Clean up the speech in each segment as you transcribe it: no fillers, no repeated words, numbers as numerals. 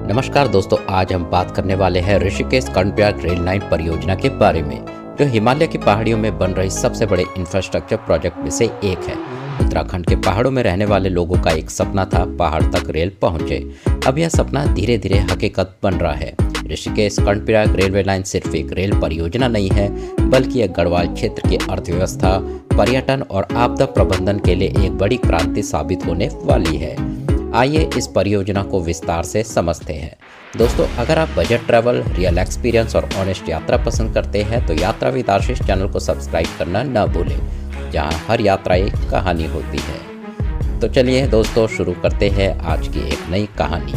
नमस्कार दोस्तों, आज हम बात करने वाले हैं ऋषिकेश कर्णप्रयाग रेल लाइन परियोजना के बारे में, जो हिमालय की पहाड़ियों में बन रही सबसे बड़े इंफ्रास्ट्रक्चर प्रोजेक्ट में से एक है। उत्तराखंड के पहाड़ों में रहने वाले लोगों का एक सपना था पहाड़ तक रेल पहुंचे। अब यह सपना धीरे धीरे हकीकत बन रहा है। ऋषिकेश कर्णप्रयाग रेलवे लाइन सिर्फ एक रेल परियोजना नहीं है, बल्कि यह गढ़वाल क्षेत्र की अर्थव्यवस्था, पर्यटन और आपदा प्रबंधन के लिए एक बड़ी क्रांति साबित होने वाली है। आइए इस परियोजना को विस्तार से समझते हैं। दोस्तों, अगर आप बजट ट्रैवल, रियल एक्सपीरियंस और ऑनेस्ट यात्रा पसंद करते हैं तो यात्रा विद आशीष चैनल को सब्सक्राइब करना न भूलें, जहां हर यात्रा एक कहानी होती है। तो चलिए दोस्तों, शुरू करते हैं आज की एक नई कहानी।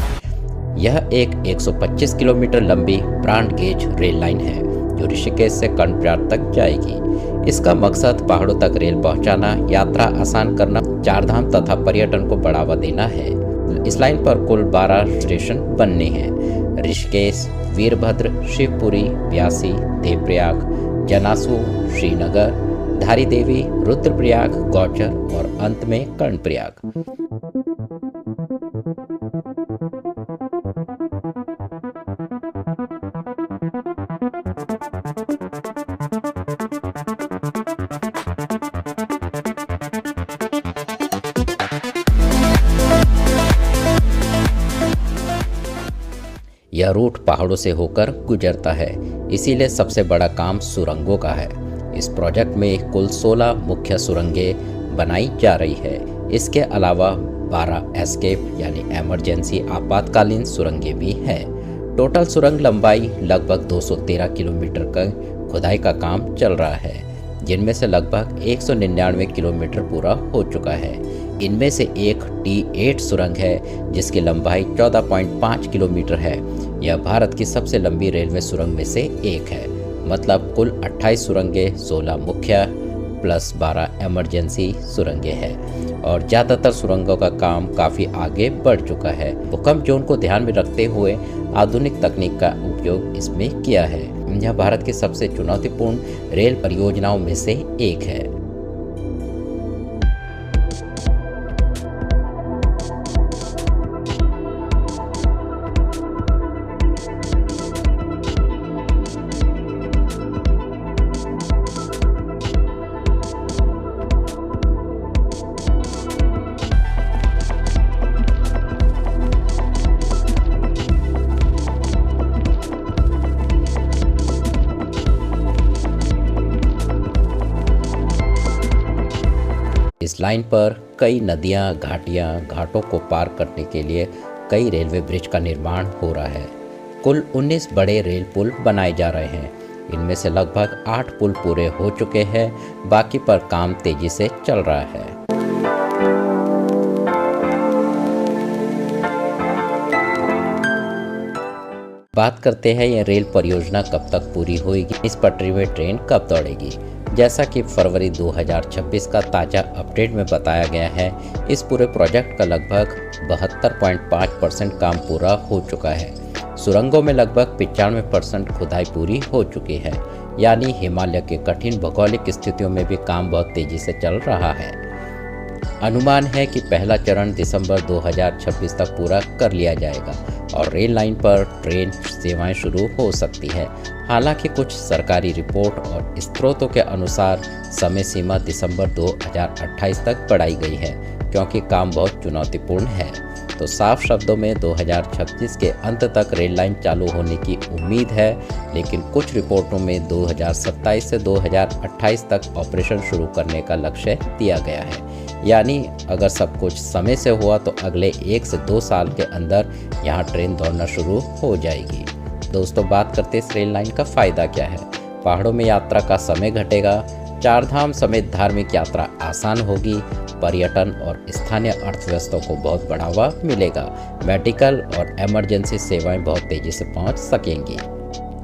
यह एक 125 किलोमीटर लंबी ब्रॉड गेज रेल लाइन है जो ऋषिकेश से कर्णप्रयाग तक जाएगी। इसका मकसद पहाड़ों तक रेल पहुंचाना, यात्रा आसान करना, चारधाम तथा पर्यटन को बढ़ावा देना है। इस लाइन पर कुल 12 स्टेशन बनने हैं: ऋषिकेश, वीरभद्र, शिवपुरी, व्यासी, देवप्रयाग, जनासू, श्रीनगर, धारी देवी, रुद्रप्रयाग, गौचर और अंत में कर्णप्रयाग। यह रूट पहाड़ों से होकर गुजरता है, इसीलिए सबसे बड़ा काम सुरंगों का है। इस प्रोजेक्ट में कुल 16 मुख्य सुरंगें बनाई जा रही है। इसके अलावा 12 एस्केप यानी इमरजेंसी आपातकालीन सुरंगें भी हैं। टोटल सुरंग लंबाई लगभग 213 किलोमीटर का खुदाई का काम चल रहा है, जिनमें से लगभग 199 किलोमीटर पूरा हो चुका है। इनमें से एक T8 सुरंग है जिसकी लंबाई 14.5 किलोमीटर है। यह भारत की सबसे लंबी रेलवे सुरंग में से एक है। मतलब कुल 28 सुरंगें, 16 मुख्य प्लस 12 इमरजेंसी सुरंगें हैं। और ज़्यादातर सुरंगों का काम काफ़ी आगे बढ़ चुका है। भूकंप जोन को ध्यान में रखते हुए आधुनिक तकनीक का उपयोग इसमें किया है। यह भारत की सबसे चुनौतीपूर्ण रेल परियोजनाओं में से एक है। इस लाइन पर कई नदियां, घाटों को पार करने के लिए कई रेलवे ब्रिज का निर्माण हो रहा है। कुल 19 बड़े रेल पुल बनाए जा रहे हैं। इनमें से लगभग 8 पुल पूरे हो चुके हैं, बाकी पर काम तेजी से चल रहा है। बात करते हैं यह रेल परियोजना कब तक पूरी होगी, इस पटरी में ट्रेन कब दौड़ेगी। जैसा कि फरवरी 2026 का ताज़ा अपडेट में बताया गया है, इस पूरे प्रोजेक्ट का लगभग 72.5% काम पूरा हो चुका है। सुरंगों में लगभग 95% खुदाई पूरी हो चुकी है, यानी हिमालय के कठिन भौगोलिक स्थितियों में भी काम बहुत तेजी से चल रहा है। अनुमान है कि पहला चरण दिसंबर 2026 तक पूरा कर लिया जाएगा और रेल लाइन पर ट्रेन सेवाएं शुरू हो सकती है। हालांकि कुछ सरकारी रिपोर्ट और स्रोतों के अनुसार समय सीमा दिसंबर 2028 तक बढ़ाई गई है, क्योंकि काम बहुत चुनौतीपूर्ण है। तो साफ शब्दों में 2026 के अंत तक रेल लाइन चालू होने की उम्मीद है, लेकिन कुछ रिपोर्टों में 2027 से 2028 तक ऑपरेशन शुरू करने का लक्ष्य दिया गया है। यानी अगर सब कुछ समय से हुआ तो अगले 1 से 2 साल के अंदर यहाँ ट्रेन दौड़ना शुरू हो जाएगी। दोस्तों, बात करते इस रेल लाइन का फ़ायदा क्या है। पहाड़ों में यात्रा का समय घटेगा, चारधाम समेत धार्मिक यात्रा आसान होगी, पर्यटन और स्थानीय अर्थव्यवस्था को बहुत बढ़ावा मिलेगा, मेडिकल और इमरजेंसी सेवाएं बहुत तेज़ी से पहुंच सकेंगी।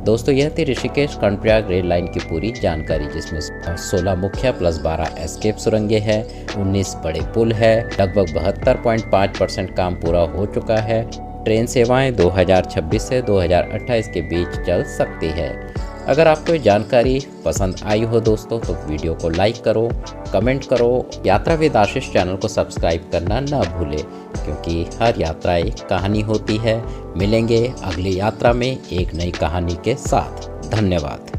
दोस्तों, यह थी ऋषिकेश कर्णप्रयाग रेल लाइन की पूरी जानकारी, जिसमें 16 मुख्य प्लस 12 एस्केप सुरंगें हैं, 19 बड़े पुल है, लगभग 72.5% काम पूरा हो चुका है। ट्रेन सेवाएं 2026 से 2028 के बीच चल सकती है। अगर आपको ये जानकारी पसंद आई हो दोस्तों तो वीडियो को लाइक करो, कमेंट करो। यात्राविद आशीष चैनल को सब्सक्राइब करना ना भूलें, क्योंकि हर यात्रा एक कहानी होती है। मिलेंगे अगली यात्रा में एक नई कहानी के साथ। धन्यवाद।